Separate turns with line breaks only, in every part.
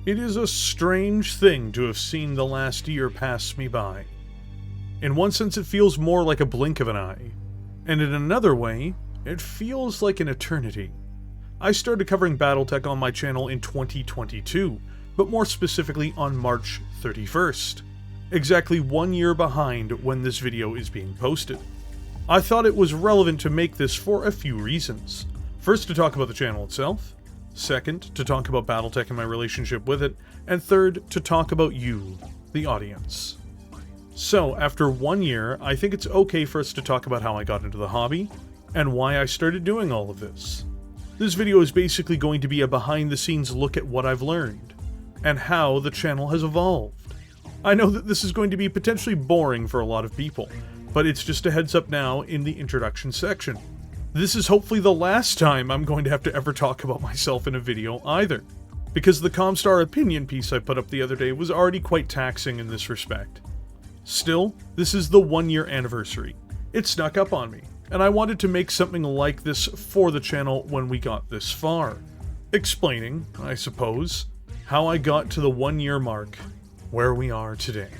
It is a strange thing to have seen the last year pass me by. In one sense, it feels more like a blink of an eye, and in another way, it feels like an eternity. I started covering Battletech on my channel in 2022, but more specifically on March 31st, exactly 1 year behind when this video is being posted. I thought it was relevant to make this for a few reasons. First, to talk about the channel itself. Second, to talk about Battletech and my relationship with it. And third, to talk about you, the audience. So, after 1 year, I think it's okay for us to talk about how I got into the hobby, and why I started doing all of this. This video is basically going to be a behind-the-scenes look at what I've learned, and how the channel has evolved. I know that this is going to be potentially boring for a lot of people, but it's just a heads up now in the introduction section. This is hopefully the last time I'm going to have to ever talk about myself in a video either, because the Comstar opinion piece I put up the other day was already quite taxing in this respect. Still, this is the 1 year anniversary. It snuck up on me, and I wanted to make something like this for the channel when we got this far. Explaining, I suppose, how I got to the 1 year mark, where we are today.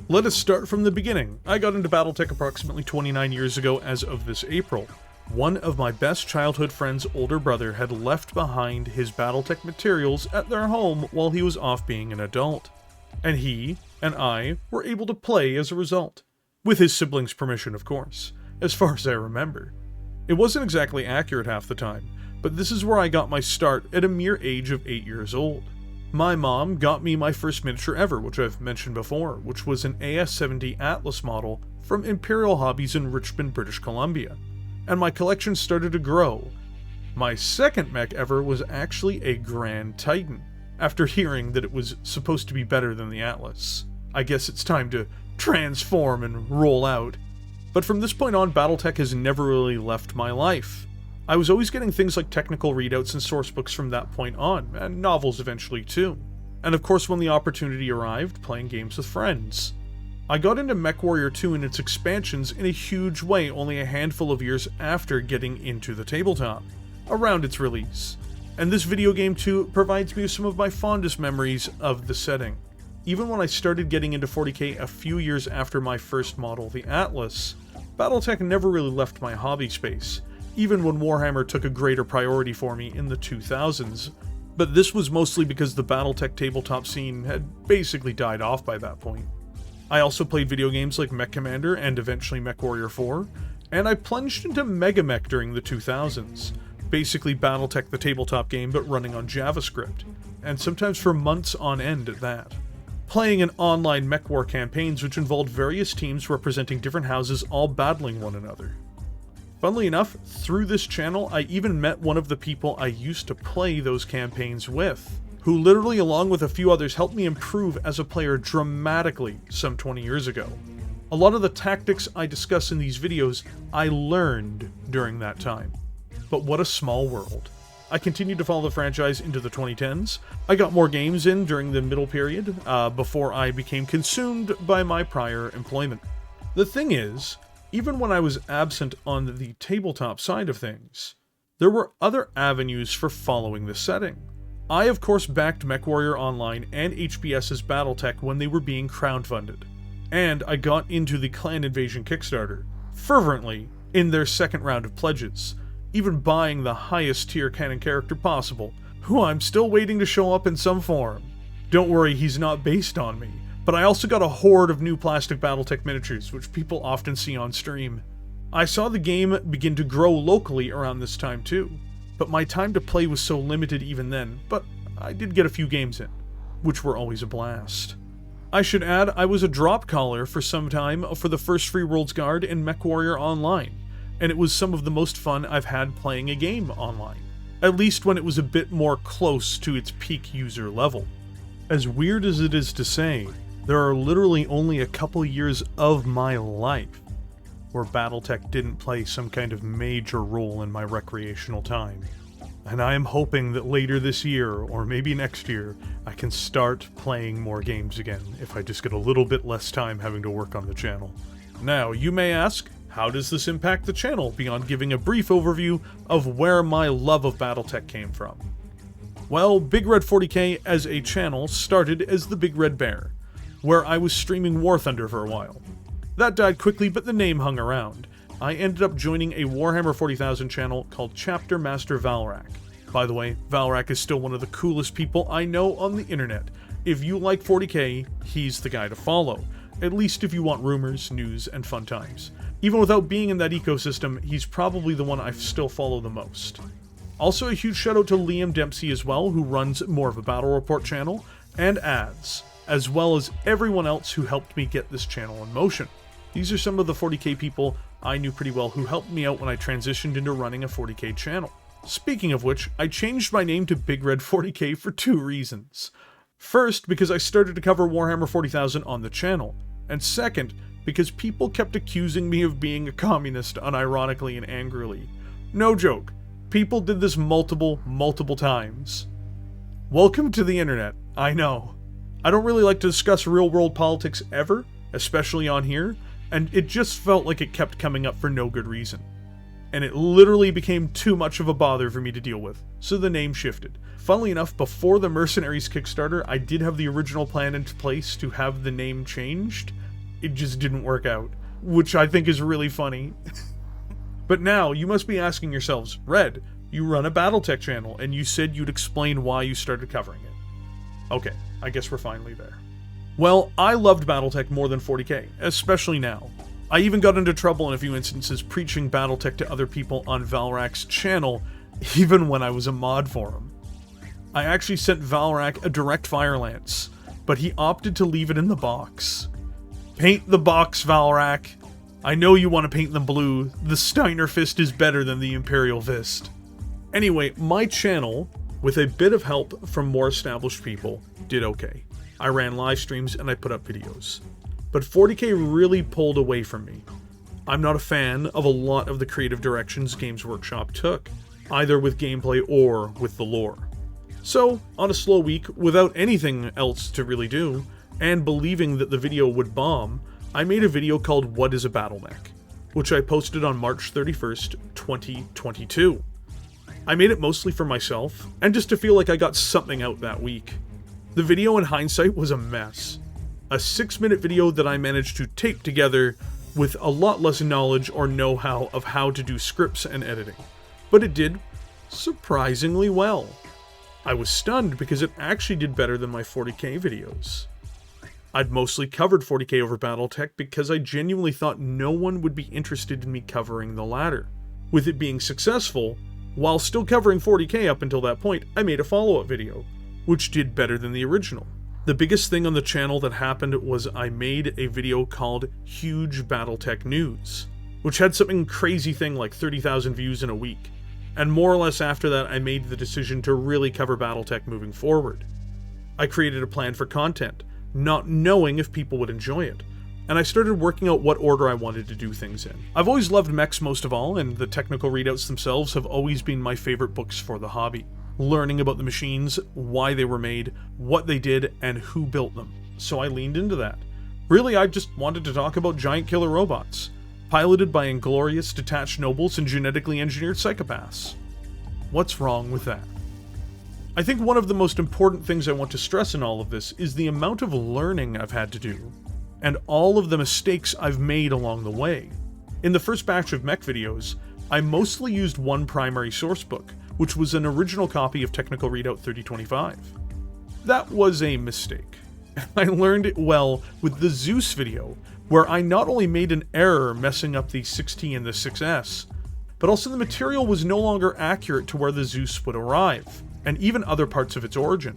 Let us start from the beginning. I got into Battletech approximately 29 years ago as of this April. One of my best childhood friend's older brother had left behind his Battletech materials at their home while he was off being an adult, and he and I were able to play as a result. With his siblings' permission, of course, as far as I remember. It wasn't exactly accurate half the time, but this is where I got my start at a mere age of 8 years old. My mom got me my first miniature ever, which I've mentioned before, which was an AS-70 Atlas model from Imperial Hobbies in Richmond, British Columbia, and my collection started to grow. My second mech ever was actually a Grand Titan, after hearing that it was supposed to be better than the Atlas. I guess it's time to transform and roll out. But from this point on, Battletech has never really left my life. I was always getting things like technical readouts and sourcebooks from that point on, and novels eventually too. And of course when the opportunity arrived, playing games with friends. I got into MechWarrior 2 and its expansions in a huge way only a handful of years after getting into the tabletop, around its release. And this video game too provides me with some of my fondest memories of the setting. Even when I started getting into 40k a few years after my first model, the Atlas, Battletech never really left my hobby space, even when Warhammer took a greater priority for me in the 2000s, but this was mostly because the Battletech tabletop scene had basically died off by that point. I also played video games like Mech Commander and eventually MechWarrior 4, and I plunged into Megamech during the 2000s, basically Battletech the tabletop game but running on JavaScript, and sometimes for months on end at that. Playing in online mech war campaigns which involved various teams representing different houses all battling one another. Funnily enough, through this channel, I even met one of the people I used to play those campaigns with, who literally along with a few others helped me improve as a player dramatically some 20 years ago. A lot of the tactics I discuss in these videos, I learned during that time. But what a small world. I continued to follow the franchise into the 2010s. I got more games in during the middle period, before I became consumed by my prior employment. The thing is, even when I was absent on the tabletop side of things, there were other avenues for following the setting. I of course backed MechWarrior Online and HBS's Battletech when they were being crowdfunded, and I got into the Clan Invasion Kickstarter, fervently, in their second round of pledges, even buying the highest tier canon character possible, who I'm still waiting to show up in some form. Don't worry, he's not based on me. But I also got a horde of new plastic Battletech miniatures, which people often see on stream. I saw the game begin to grow locally around this time too, but my time to play was so limited even then, but I did get a few games in, which were always a blast. I should add, I was a drop caller for some time for the first Free Worlds Guard and MechWarrior Online, and it was some of the most fun I've had playing a game online, at least when it was a bit more close to its peak user level. As weird as it is to say, there are literally only a couple years of my life where Battletech didn't play some kind of major role in my recreational time. And I am hoping that later this year, or maybe next year, I can start playing more games again if I just get a little bit less time having to work on the channel. Now, you may ask, how does this impact the channel beyond giving a brief overview of where my love of Battletech came from? Well, Big Red 40k as a channel started as the Big Red Bear, where I was streaming War Thunder for a while. That died quickly, but the name hung around. I ended up joining a Warhammer 40,000 channel called Chapter Master Valrak. By the way, Valrak is still one of the coolest people I know on the internet. If you like 40k, he's the guy to follow. At least if you want rumors, news, and fun times. Even without being in that ecosystem, he's probably the one I still follow the most. Also a huge shout out to Liam Dempsey as well, who runs more of a battle report channel, and ads, as well as everyone else who helped me get this channel in motion. These are some of the 40k people I knew pretty well who helped me out when I transitioned into running a 40k channel. Speaking of which, I changed my name to Big Red 40k for 2 reasons. First, because I started to cover Warhammer 40,000 on the channel, and second, because people kept accusing me of being a communist unironically and angrily. No joke, people did this multiple times. Welcome to the internet, I know. I don't really like to discuss real-world politics ever, especially on here, and it just felt like it kept coming up for no good reason. And it literally became too much of a bother for me to deal with, so the name shifted. Funnily enough, before the Mercenaries Kickstarter, I did have the original plan in place to have the name changed. It just didn't work out, which I think is really funny. But now, you must be asking yourselves, Red, you run a Battletech channel, and you said you'd explain why you started covering it. Okay, I guess we're finally there. Well, I loved Battletech more than 40k, especially now. I even got into trouble in a few instances preaching Battletech to other people on Valrak's channel, even when I was a mod for him. I actually sent Valrak a direct fire lance, but he opted to leave it in the box. Paint the box, Valrak. I know you want to paint them blue. The Steiner fist is better than the Imperial fist. Anyway, my channel, with a bit of help from more established people, did okay. I ran live streams and I put up videos. But 40k really pulled away from me. I'm not a fan of a lot of the creative directions Games Workshop took, either with gameplay or with the lore. So, on a slow week, without anything else to really do, and believing that the video would bomb, I made a video called What is a Battletech, which I posted on March 31st, 2022. I made it mostly for myself, and just to feel like I got something out that week. The video in hindsight was a mess. A 6-minute video that I managed to tape together with a lot less knowledge or know-how of how to do scripts and editing. But it did surprisingly well. I was stunned because it actually did better than my 40k videos. I'd mostly covered 40k over Battletech because I genuinely thought no one would be interested in me covering the latter. With it being successful, while still covering 40k up until that point, I made a follow-up video, which did better than the original. The biggest thing on the channel that happened was I made a video called Huge Battletech News, which had something crazy thing like 30,000 views in a week. And more or less after that, I made the decision to really cover Battletech moving forward. I created a plan for content, not knowing if people would enjoy it, and I started working out what order I wanted to do things in. I've always loved mechs most of all, and the technical readouts themselves have always been my favorite books for the hobby. Learning about the machines, why they were made, what they did, and who built them. So I leaned into that. Really, I just wanted to talk about giant killer robots, piloted by inglorious, detached nobles and genetically engineered psychopaths. What's wrong with that? I think one of the most important things I want to stress in all of this is the amount of learning I've had to do, and all of the mistakes I've made along the way. In the first batch of mech videos, I mostly used one primary sourcebook, which was an original copy of Technical Readout 3025. That was a mistake. I learned it well with the Zeus video, where I not only made an error messing up the 6T and the 6S, but also the material was no longer accurate to where the Zeus would arrive, and even other parts of its origin.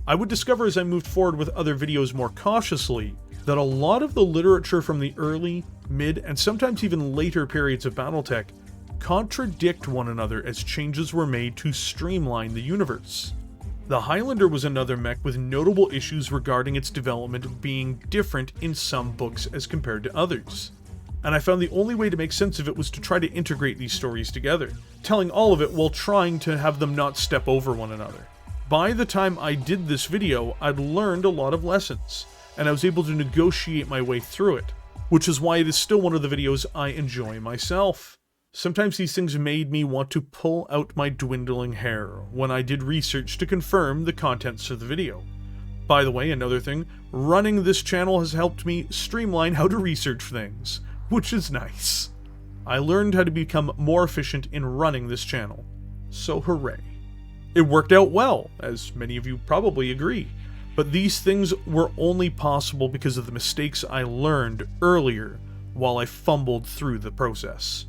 I would discover as I moved forward with other videos more cautiously that a lot of the literature from the early, mid, and sometimes even later periods of Battletech contradict one another as changes were made to streamline the universe. The Highlander was another mech with notable issues regarding its development being different in some books as compared to others. And I found the only way to make sense of it was to try to integrate these stories together, telling all of it while trying to have them not step over one another. By the time I did this video, I'd learned a lot of lessons, and I was able to negotiate my way through it, which is why it is still one of the videos I enjoy myself. Sometimes these things made me want to pull out my dwindling hair when I did research to confirm the contents of the video. By the way, another thing, running this channel has helped me streamline how to research things, which is nice. I learned how to become more efficient in running this channel, so hooray. It worked out well, as many of you probably agree, but these things were only possible because of the mistakes I learned earlier while I fumbled through the process.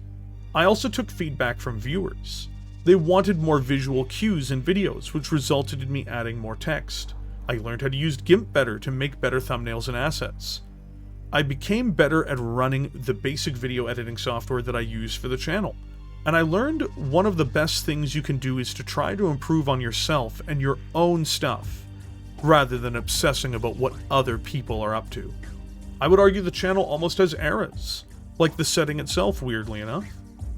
I also took feedback from viewers. They wanted more visual cues in videos, which resulted in me adding more text. I learned how to use GIMP better to make better thumbnails and assets. I became better at running the basic video editing software that I use for the channel. And I learned one of the best things you can do is to try to improve on yourself and your own stuff, rather than obsessing about what other people are up to. I would argue the channel almost has eras, like the setting itself, weirdly enough.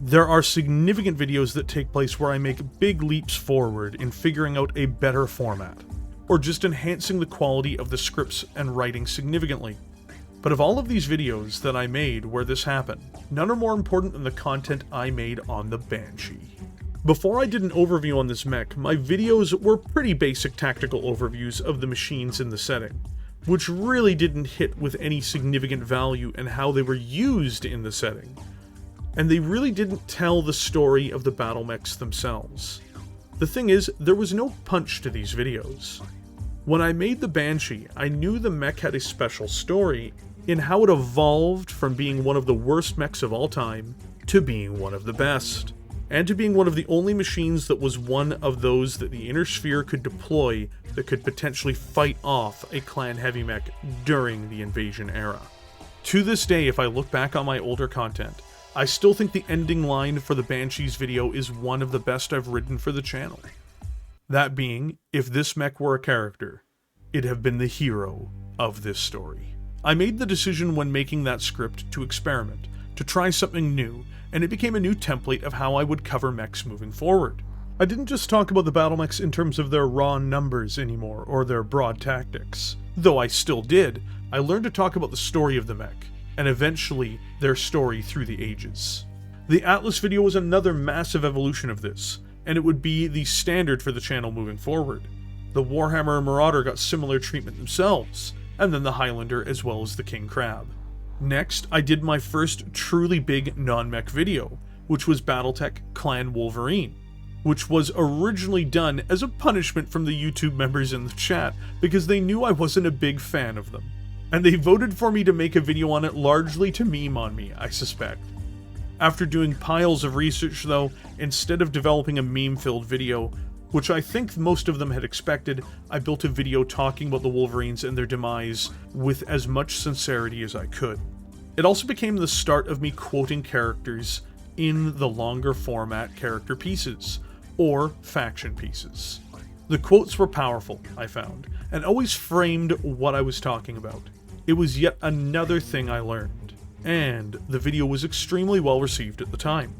There are significant videos that take place where I make big leaps forward in figuring out a better format, or just enhancing the quality of the scripts and writing significantly. But of all of these videos that I made where this happened, none are more important than the content I made on the Banshee. Before I did an overview on this mech, my videos were pretty basic tactical overviews of the machines in the setting, which really didn't hit with any significant value in how they were used in the setting. And they really didn't tell the story of the battle mechs themselves. The thing is, there was no punch to these videos. When I made the Banshee, I knew the mech had a special story in how it evolved from being one of the worst mechs of all time to being one of the best, and to being one of the only machines that was one of those that the Inner Sphere could deploy that could potentially fight off a clan heavy mech during the invasion era. To this day, if I look back on my older content, I still think the ending line for the Banshee's video is one of the best I've written for the channel. That being, if this mech were a character, it'd have been the hero of this story. I made the decision when making that script to experiment, to try something new, and it became a new template of how I would cover mechs moving forward. I didn't just talk about the battle mechs in terms of their raw numbers anymore, or their broad tactics. Though I still did, I learned to talk about the story of the mech, and eventually their story through the ages. The Atlas video was another massive evolution of this, and it would be the standard for the channel moving forward. The Warhammer and Marauder got similar treatment themselves, and then the Highlander as well as the King Crab. Next, I did my first truly big non-mech video, which was Battletech Clan Wolverine, which was originally done as a punishment from the YouTube members in the chat because they knew I wasn't a big fan of them. And they voted for me to make a video on it largely to meme on me, I suspect. After doing piles of research though, instead of developing a meme-filled video, which I think most of them had expected, I built a video talking about the Wolverines and their demise with as much sincerity as I could. It also became the start of me quoting characters in the longer format character pieces, or faction pieces. The quotes were powerful, I found, and always framed what I was talking about. It was yet another thing I learned, and the video was extremely well received at the time.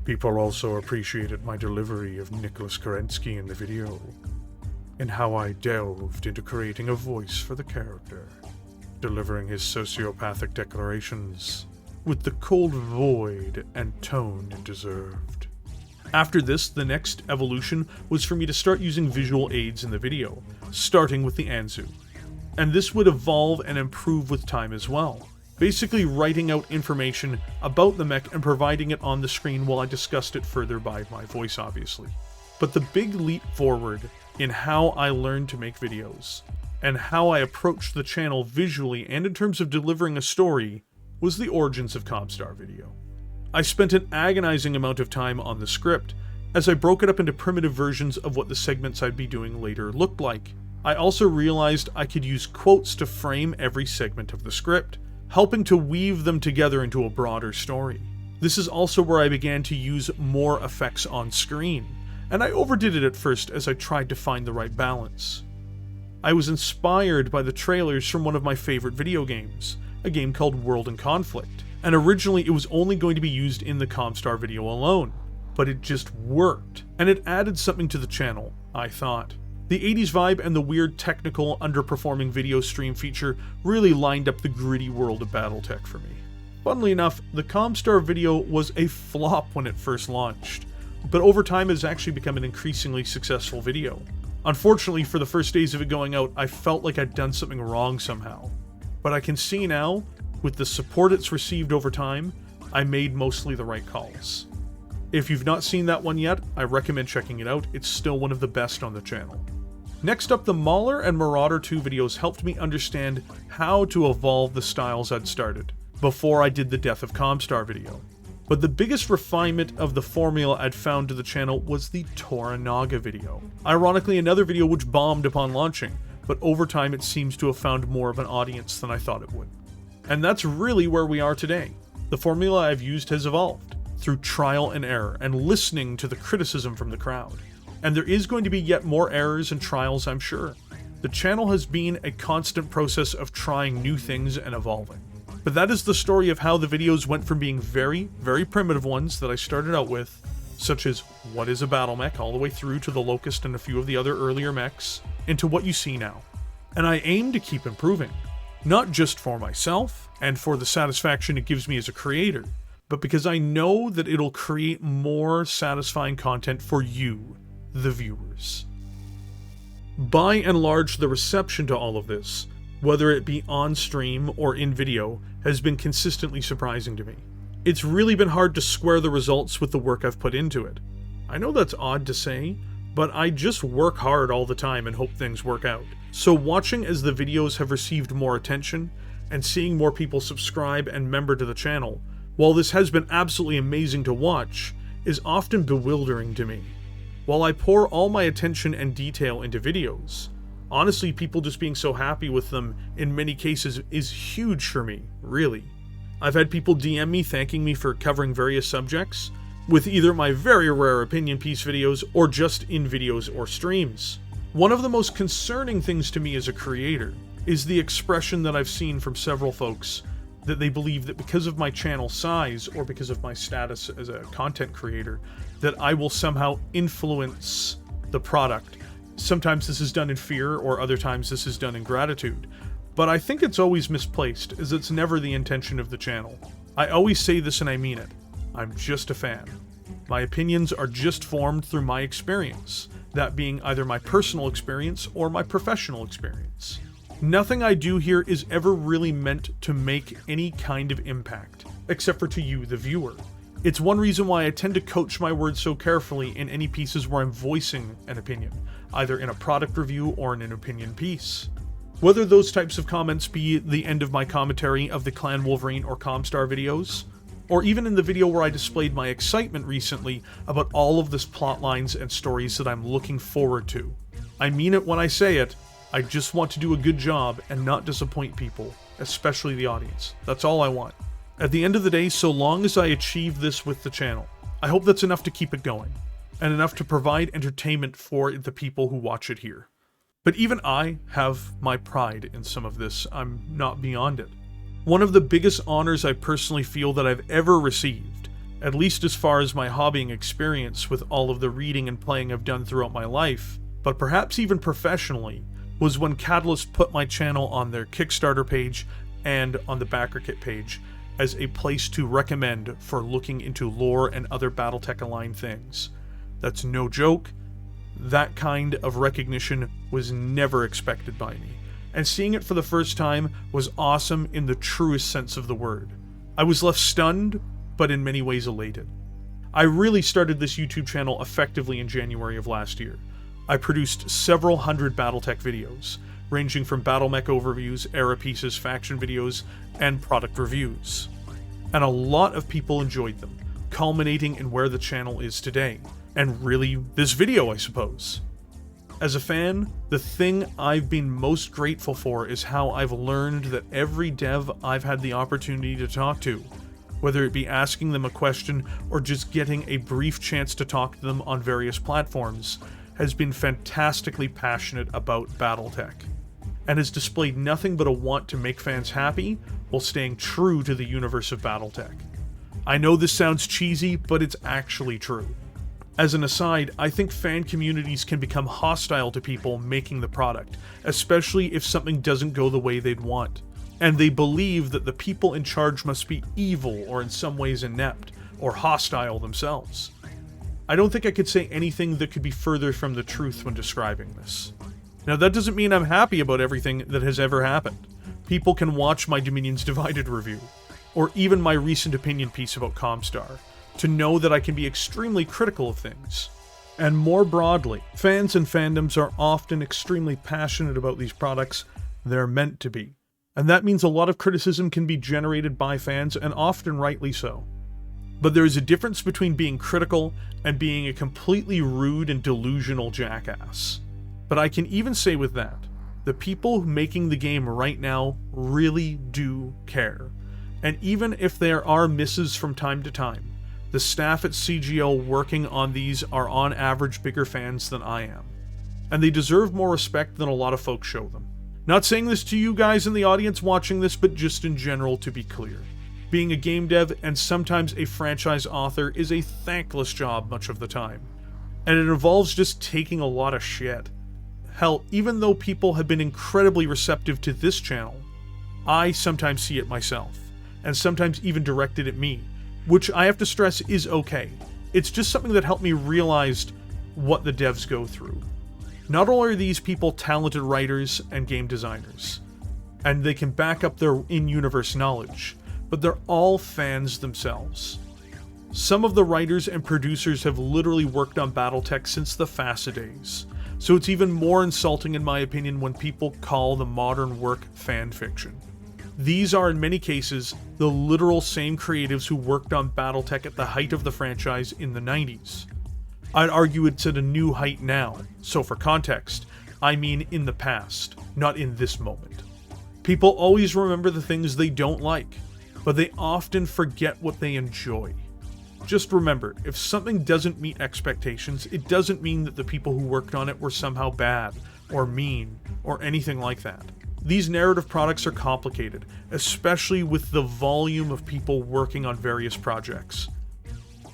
People also appreciated my delivery of Nicholas Kerensky in the video, and how I delved into creating a voice for the character, delivering his sociopathic declarations with the cold void and tone it deserved. After this, the next evolution was for me to start using visual aids in the video, starting with the Anzu. And this would evolve and improve with time as well, basically writing out information about the mech and providing it on the screen while I discussed it further by my voice, obviously. But the big leap forward in how I learned to make videos, and how I approached the channel visually and in terms of delivering a story, was the Origins of Comstar video. I spent an agonizing amount of time on the script, as I broke it up into primitive versions of what the segments I'd be doing later looked like. I also realized I could use quotes to frame every segment of the script, helping to weave them together into a broader story. This is also where I began to use more effects on screen, and I overdid it at first as I tried to find the right balance. I was inspired by the trailers from one of my favorite video games, a game called World in Conflict, and originally it was only going to be used in the Comstar video alone, but it just worked, and it added something to the channel, I thought. The 80s vibe and the weird technical underperforming video stream feature really lined up the gritty world of Battletech for me. Funnily enough, the Comstar video was a flop when it first launched, but over time has actually become an increasingly successful video. Unfortunately, for the first days of it going out, I felt like I'd done something wrong somehow. But I can see now, with the support it's received over time, I made mostly the right calls. If you've not seen that one yet, I recommend checking it out. It's still one of the best on the channel. Next up, the Mauler and Marauder 2 videos helped me understand how to evolve the styles I'd started before I did the Death of Comstar video. But the biggest refinement of the formula I'd found to the channel was the Toranaga video. Ironically, another video which bombed upon launching, but over time it seems to have found more of an audience than I thought it would. And that's really where we are today. The formula I've used has evolved through trial and error and listening to the criticism from the crowd. And there is going to be yet more errors and trials, I'm sure. The channel has been a constant process of trying new things and evolving. But that is the story of how the videos went from being very, very primitive ones that I started out with, such as what is a battle mech, all the way through to the Locust and a few of the other earlier mechs, into what you see now. And I aim to keep improving, not just for myself and for the satisfaction it gives me as a creator, but because I know that it'll create more satisfying content for you, the viewers. By and large, the reception to all of this, whether it be on stream or in video, has been consistently surprising to me. It's really been hard to square the results with the work I've put into it. I know that's odd to say, but I just work hard all the time and hope things work out. So watching as the videos have received more attention, and seeing more people subscribe and member to the channel, while this has been absolutely amazing to watch, is often bewildering to me. While I pour all my attention and detail into videos, honestly, people just being so happy with them in many cases is huge for me, really. I've had people DM me thanking me for covering various subjects, with either my very rare opinion piece videos or just in videos or streams. One of the most concerning things to me as a creator is the expression that I've seen from several folks that they believe that because of my channel size or because of my status as a content creator, that I will somehow influence the product. Sometimes this is done in fear, or other times this is done in gratitude. But I think it's always misplaced, as it's never the intention of the channel. I always say this and I mean it. I'm just a fan. My opinions are just formed through my experience, that being either my personal experience or my professional experience. Nothing I do here is ever really meant to make any kind of impact, except for to you, the viewer. It's one reason why I tend to coach my words so carefully in any pieces where I'm voicing an opinion, either in a product review or in an opinion piece. Whether those types of comments be the end of my commentary of the Clan Wolverine or Comstar videos, or even in the video where I displayed my excitement recently about all of this plot lines and stories that I'm looking forward to. I mean it when I say it. I just want to do a good job and not disappoint people, especially the audience. That's all I want. At the end of the day, so long as I achieve this with the channel, I hope that's enough to keep it going, and enough to provide entertainment for the people who watch it here. But even I have my pride in some of this. I'm not beyond it. One of the biggest honors I personally feel that I've ever received, at least as far as my hobbying experience with all of the reading and playing I've done throughout my life, but perhaps even professionally, was when Catalyst put my channel on their Kickstarter page and on the BackerKit page as a place to recommend for looking into lore and other Battletech aligned things. That's no joke. That kind of recognition was never expected by me, and seeing it for the first time was awesome in the truest sense of the word. I was left stunned, but in many ways elated. I really started this YouTube channel effectively in January of last year. I produced several hundred Battletech videos, ranging from battle mech overviews, era pieces, faction videos, and product reviews. And a lot of people enjoyed them, culminating in where the channel is today, and really this video, I suppose. As a fan, the thing I've been most grateful for is how I've learned that every dev I've had the opportunity to talk to, whether it be asking them a question or just getting a brief chance to talk to them on various platforms, has been fantastically passionate about Battletech, and has displayed nothing but a want to make fans happy while staying true to the universe of Battletech. I know this sounds cheesy, but it's actually true. As an aside, I think fan communities can become hostile to people making the product, especially if something doesn't go the way they'd want. and they believe that the people in charge must be evil or in some ways inept or hostile themselves. I don't think I could say anything that could be further from the truth when describing this. Now, that doesn't mean I'm happy about everything that has ever happened. People can watch my Dominions Divided review, or even my recent opinion piece about Comstar, to know that I can be extremely critical of things. And more broadly, fans and fandoms are often extremely passionate about these products they're meant to be. And that means a lot of criticism can be generated by fans, and often rightly so. But there is a difference between being critical and being a completely rude and delusional jackass. But I can even say with that, the people making the game right now really do care. And even if there are misses from time to time, the staff at CGO working on these are on average bigger fans than I am. And they deserve more respect than a lot of folks show them. Not saying this to you guys in the audience watching this, but just in general to be clear. Being a game dev and sometimes a franchise author is a thankless job much of the time. And it involves just taking a lot of shit. Hell, even though people have been incredibly receptive to this channel, I sometimes see it myself, and sometimes even directed at me, which I have to stress is okay. It's just something that helped me realize what the devs go through. Not only are these people talented writers and game designers, and they can back up their in-universe knowledge, but they're all fans themselves. Some of the writers and producers have literally worked on Battletech since the FASA days, so it's even more insulting in my opinion when people call the modern work fan fiction. These are in many cases the literal same creatives who worked on Battletech at the height of the franchise in the 90s. I'd argue it's at a new height now, so for context, I mean in the past, not in this moment. People always remember the things they don't like, but they often forget what they enjoy. Just remember, if something doesn't meet expectations, it doesn't mean that the people who worked on it were somehow bad, or mean, or anything like that. These narrative products are complicated, especially with the volume of people working on various projects.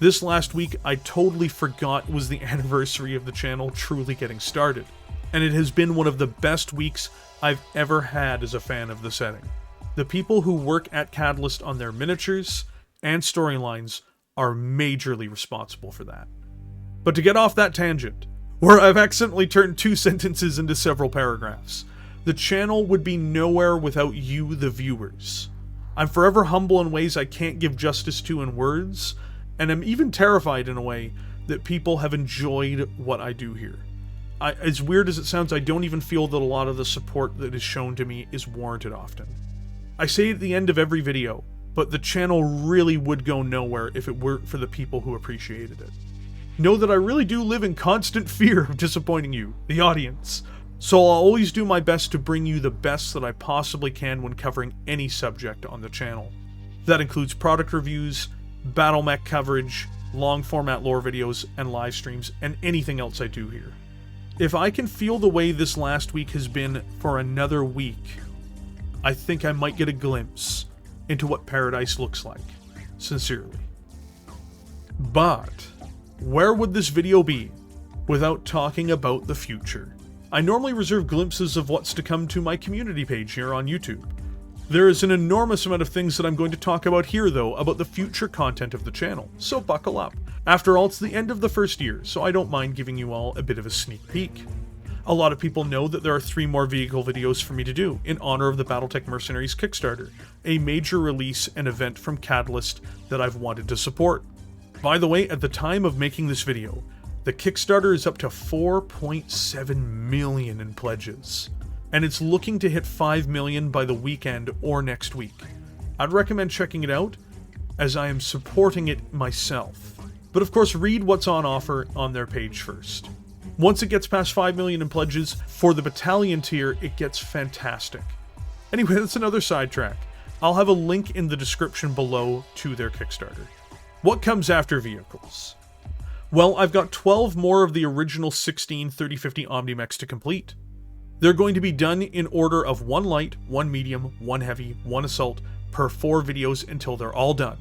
This last week, I totally forgot was the anniversary of the channel truly getting started, and it has been one of the best weeks I've ever had as a fan of the setting. The people who work at Catalyst on their miniatures and storylines are majorly responsible for that. But to get off that tangent, where I've accidentally turned 2 sentences into several paragraphs, the channel would be nowhere without you, the viewers. I'm forever humble in ways I can't give justice to in words, and I'm even terrified in a way that people have enjoyed what I do here. As weird as it sounds, I don't even feel that a lot of the support that is shown to me is warranted often. I say it at the end of every video, but the channel really would go nowhere if it weren't for the people who appreciated it. Know that I really do live in constant fear of disappointing you, the audience, so I'll always do my best to bring you the best that I possibly can when covering any subject on the channel. That includes product reviews, battle mech coverage, long format lore videos, and live streams, and anything else I do here. If I can feel the way this last week has been for another week, I think I might get a glimpse into what paradise looks like. Sincerely. But where would this video be without talking about the future? I normally reserve glimpses of what's to come to my community page here on YouTube. There is an enormous amount of things that I'm going to talk about here though, about the future content of the channel, so buckle up. After all, it's the end of the first year, so I don't mind giving you all a bit of a sneak peek. A lot of people know that there are 3 more vehicle videos for me to do in honor of the Battletech Mercenaries Kickstarter, a major release and event from Catalyst that I've wanted to support. By the way, at the time of making this video, the Kickstarter is up to 4.7 million in pledges, and it's looking to hit 5 million by the weekend or next week. I'd recommend checking it out, as I am supporting it myself. But of course, read what's on offer on their page first. Once it gets past 5 million in pledges, for the battalion tier, it gets fantastic. Anyway, that's another sidetrack. I'll have a link in the description below to their Kickstarter. What comes after vehicles? Well, I've got 12 more of the original 16 3050 Omnimechs to complete. They're going to be done in order of 1 light, 1 medium, 1 heavy, 1 assault per 4 videos until they're all done.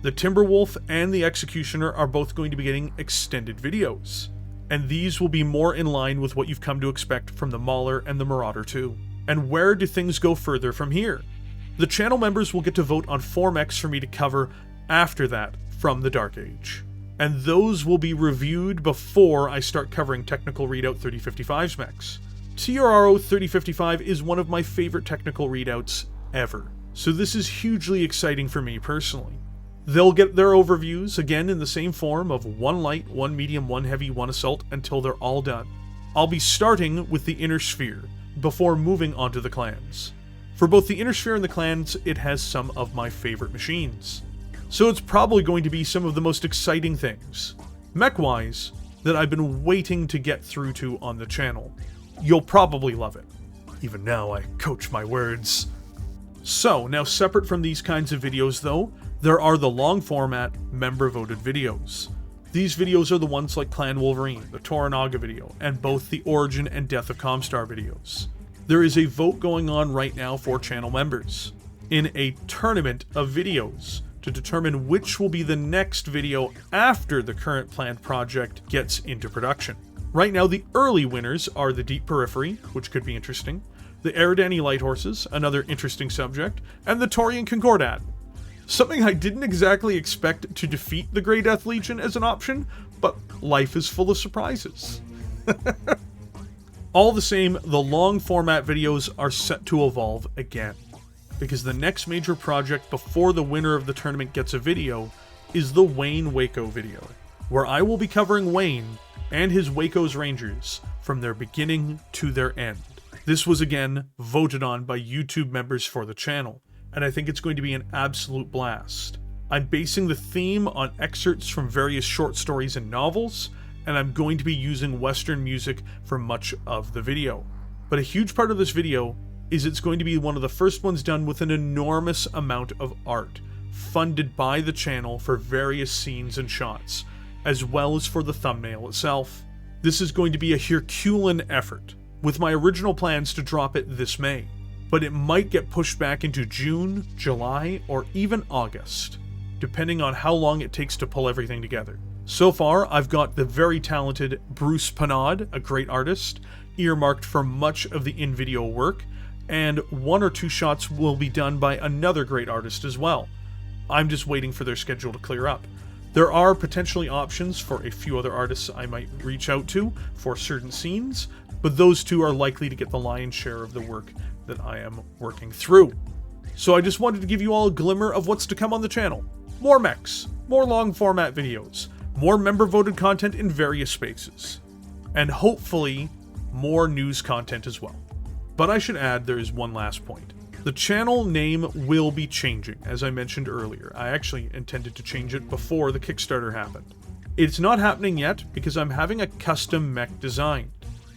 The Timberwolf and the Executioner are both going to be getting extended videos, and these will be more in line with what you've come to expect from the Mauler and the Marauder too. And where do things go further from here? The channel members will get to vote on 4 mechs for me to cover after that from the Dark Age. And those will be reviewed before I start covering Technical Readout 3055's mechs. TRRO 3055 is one of my favorite technical readouts ever, so this is hugely exciting for me personally. They'll get their overviews, again in the same form of 1 light, 1 medium, 1 heavy, 1 assault, until they're all done. I'll be starting with the Inner Sphere, before moving on to the clans. For both the Inner Sphere and the clans, it has some of my favorite machines. So it's probably going to be some of the most exciting things, mech-wise, that I've been waiting to get through to on the channel. You'll probably love it. Even now, I coach my words. So, now separate from these kinds of videos though, there are the long format, member-voted videos. These videos are the ones like Clan Wolverine, the Toranaga video, and both the Origin and Death of Comstar videos. There is a vote going on right now for channel members, in a tournament of videos, to determine which will be the next video after the current planned project gets into production. Right now, the early winners are the Deep Periphery, which could be interesting, the Eridani Light Horses, another interesting subject, and the Taurian Concordat. Something I didn't exactly expect to defeat the Grey Death Legion as an option, but life is full of surprises. All the same, the long format videos are set to evolve again, because the next major project before the winner of the tournament gets a video is the Wayne Waco video, where I will be covering Wayne and his Waco's Rangers from their beginning to their end. This was again voted on by YouTube members for the channel, and I think it's going to be an absolute blast. I'm basing the theme on excerpts from various short stories and novels, and I'm going to be using Western music for much of the video. But a huge part of this video is it's going to be one of the first ones done with an enormous amount of art, funded by the channel for various scenes and shots, as well as for the thumbnail itself. This is going to be a Herculean effort, with my original plans to drop it this May, but it might get pushed back into June, July, or even August, depending on how long it takes to pull everything together. So far, I've got the very talented Bruce Panad, a great artist, earmarked for much of the in-video work, and 1 or 2 shots will be done by another great artist as well. I'm just waiting for their schedule to clear up. There are potentially options for a few other artists I might reach out to for certain scenes, but those 2 are likely to get the lion's share of the work that I am working through. So I just wanted to give you all a glimmer of what's to come on the channel. More mechs, more long format videos, more member-voted content in various spaces, and hopefully more news content as well. But I should add there is one last point. The channel name will be changing, as I mentioned earlier. I actually intended to change it before the Kickstarter happened. It's not happening yet because I'm having a custom mech designed.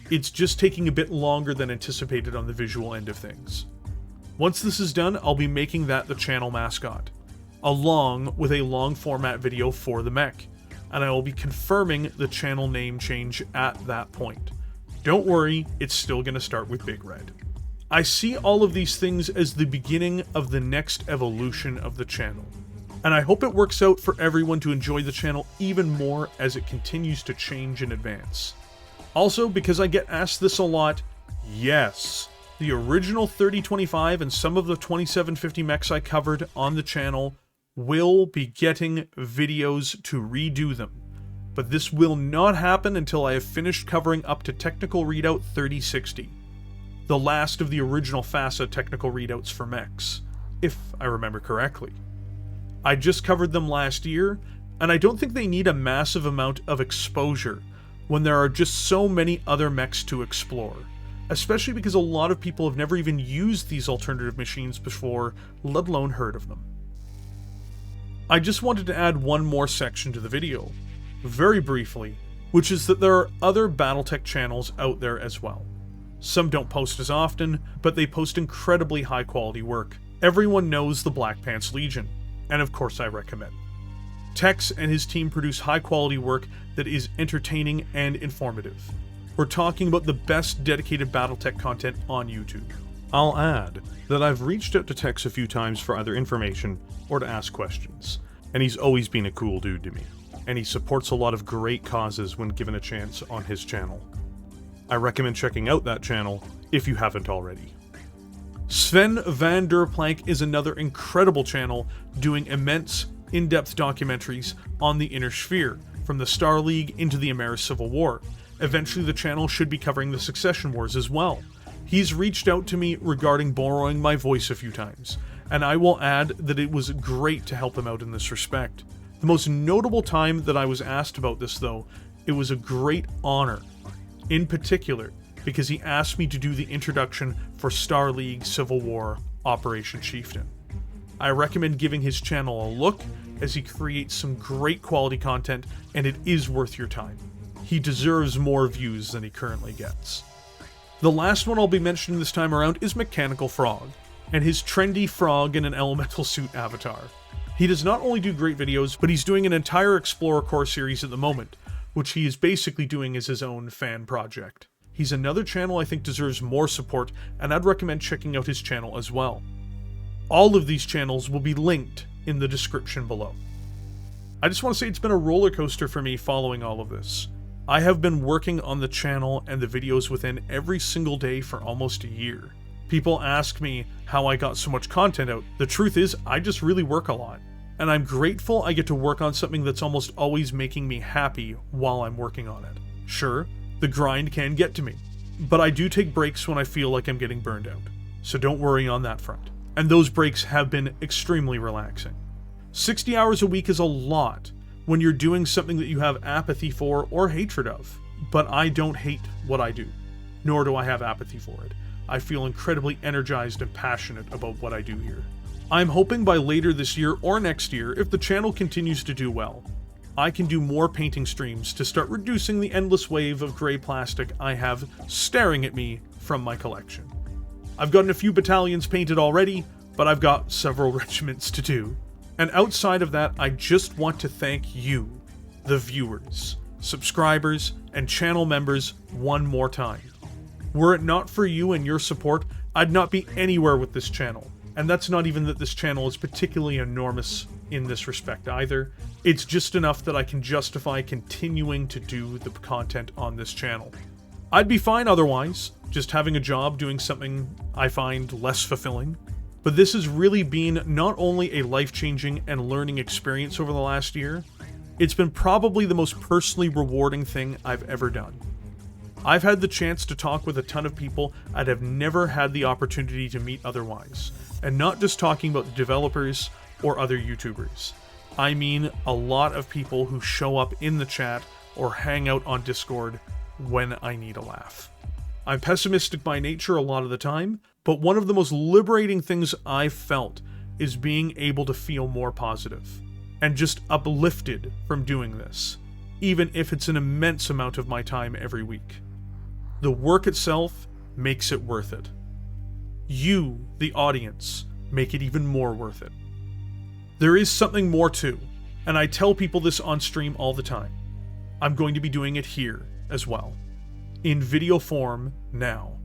It's just taking a bit longer than anticipated on the visual end of things. Once this is done, I'll be making that the channel mascot, along with a long format video for the mech, and I will be confirming the channel name change at that point. Don't worry, it's still going to start with Big Red. I see all of these things as the beginning of the next evolution of the channel, and I hope it works out for everyone to enjoy the channel even more as it continues to change and advance. Also, because I get asked this a lot, yes, the original 3025 and some of the 2750 mechs I covered on the channel will be getting videos to redo them, but this will not happen until I have finished covering up to Technical Readout 3060, the last of the original FASA technical readouts for mechs, if I remember correctly. I just covered them last year, and I don't think they need a massive amount of exposure when there are just so many other mechs to explore, especially because a lot of people have never even used these alternative machines before, let alone heard of them. I just wanted to add one more section to the video, very briefly, which is that there are other Battletech channels out there as well. Some don't post as often, but they post incredibly high quality work. Everyone knows the Black Pants Legion, and of course I recommend. Tex and his team produce high quality work that is entertaining and informative. We're talking about the best dedicated Battletech content on YouTube. I'll add that I've reached out to Tex a few times for either information or to ask questions, and he's always been a cool dude to me, and he supports a lot of great causes when given a chance on his channel. I recommend checking out that channel if you haven't already. Sven van der Plank is another incredible channel doing immense, in-depth documentaries on the Inner Sphere, from the Star League into the Ameris Civil War. Eventually the channel should be covering the Succession Wars as well. He's reached out to me regarding borrowing my voice a few times, and I will add that it was great to help him out in this respect. The most notable time that I was asked about this though, it was a great honor, in particular because he asked me to do the introduction for Star League Civil War Operation Chieftain. I recommend giving his channel a look, as he creates some great quality content, and it is worth your time. He deserves more views than he currently gets. The last one I'll be mentioning this time around is Mechanical Frog, and his trendy frog in an elemental suit avatar. He does not only do great videos, but he's doing an entire Explorer Core series at the moment, which he is basically doing as his own fan project. He's another channel I think deserves more support, and I'd recommend checking out his channel as well. All of these channels will be linked in the description below. I just want to say it's been a roller coaster for me following all of this. I have been working on the channel and the videos within every single day for almost a year. People ask me how I got so much content out. The truth is, I just really work a lot. And I'm grateful I get to work on something that's almost always making me happy while I'm working on it. Sure, the grind can get to me, but I do take breaks when I feel like I'm getting burned out. So don't worry on that front. And those breaks have been extremely relaxing. 60 hours a week is a lot when you're doing something that you have apathy for or hatred of. But I don't hate what I do, nor do I have apathy for it. I feel incredibly energized and passionate about what I do here. I'm hoping by later this year or next year, if the channel continues to do well, I can do more painting streams to start reducing the endless wave of gray plastic I have staring at me from my collection. I've gotten a few battalions painted already, but I've got several regiments to do. And outside of that, I just want to thank you, the viewers, subscribers, and channel members one more time. Were it not for you and your support, I'd not be anywhere with this channel. And that's not even that this channel is particularly enormous in this respect either. It's just enough that I can justify continuing to do the content on this channel. I'd be fine otherwise, just having a job doing something I find less fulfilling. But this has really been not only a life-changing and learning experience over the last year, it's been probably the most personally rewarding thing I've ever done. I've had the chance to talk with a ton of people I'd have never had the opportunity to meet otherwise, and not just talking about the developers or other YouTubers. I mean a lot of people who show up in the chat or hang out on Discord when I need a laugh. I'm pessimistic by nature a lot of the time, but one of the most liberating things I've felt is being able to feel more positive, and just uplifted from doing this, even if it's an immense amount of my time every week. The work itself makes it worth it. You, the audience, make it even more worth it. There is something more too, and I tell people this on stream all the time. I'm going to be doing it here as well, in video form now.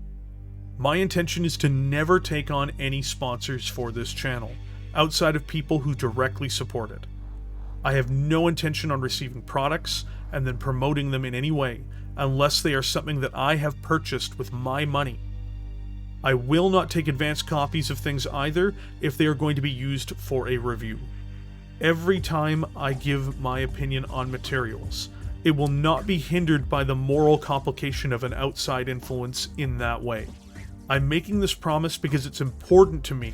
My intention is to never take on any sponsors for this channel, outside of people who directly support it. I have no intention on receiving products and then promoting them in any way, unless they are something that I have purchased with my money. I will not take advanced copies of things either if they are going to be used for a review. Every time I give my opinion on materials, it will not be hindered by the moral complication of an outside influence in that way. I'm making this promise because it's important to me,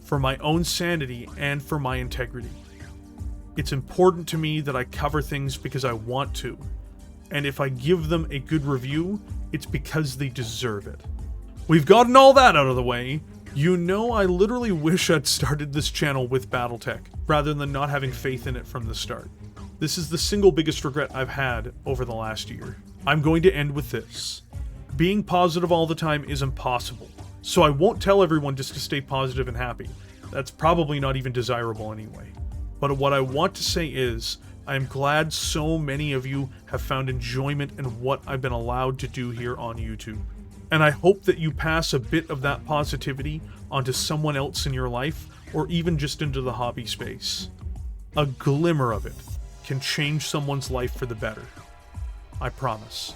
for my own sanity and for my integrity. It's important to me that I cover things because I want to, and if I give them a good review, it's because they deserve it. We've gotten all that out of the way. You know, I literally wish I'd started this channel with Battletech, rather than not having faith in it from the start. This is the single biggest regret I've had over the last year. I'm going to end with this. Being positive all the time is impossible, so I won't tell everyone just to stay positive and happy. That's probably not even desirable anyway. But what I want to say is, I am glad so many of you have found enjoyment in what I've been allowed to do here on YouTube. And I hope that you pass a bit of that positivity onto someone else in your life, or even just into the hobby space. A glimmer of it can change someone's life for the better. I promise.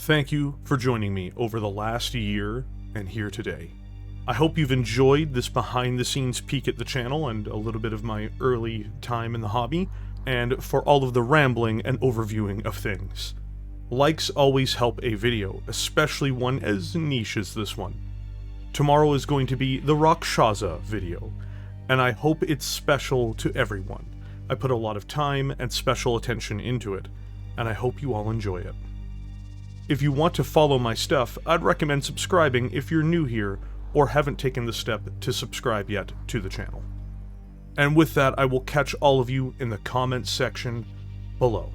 Thank you for joining me over the last year and here today. I hope you've enjoyed this behind-the-scenes peek at the channel and a little bit of my early time in the hobby, and for all of the rambling and overviewing of things. Likes always help a video, especially one as niche as this one. Tomorrow is going to be the Rakshasa video, and I hope it's special to everyone. I put a lot of time and special attention into it, and I hope you all enjoy it. If you want to follow my stuff, I'd recommend subscribing if you're new here or haven't taken the step to subscribe yet to the channel. And with that, I will catch all of you in the comments section below.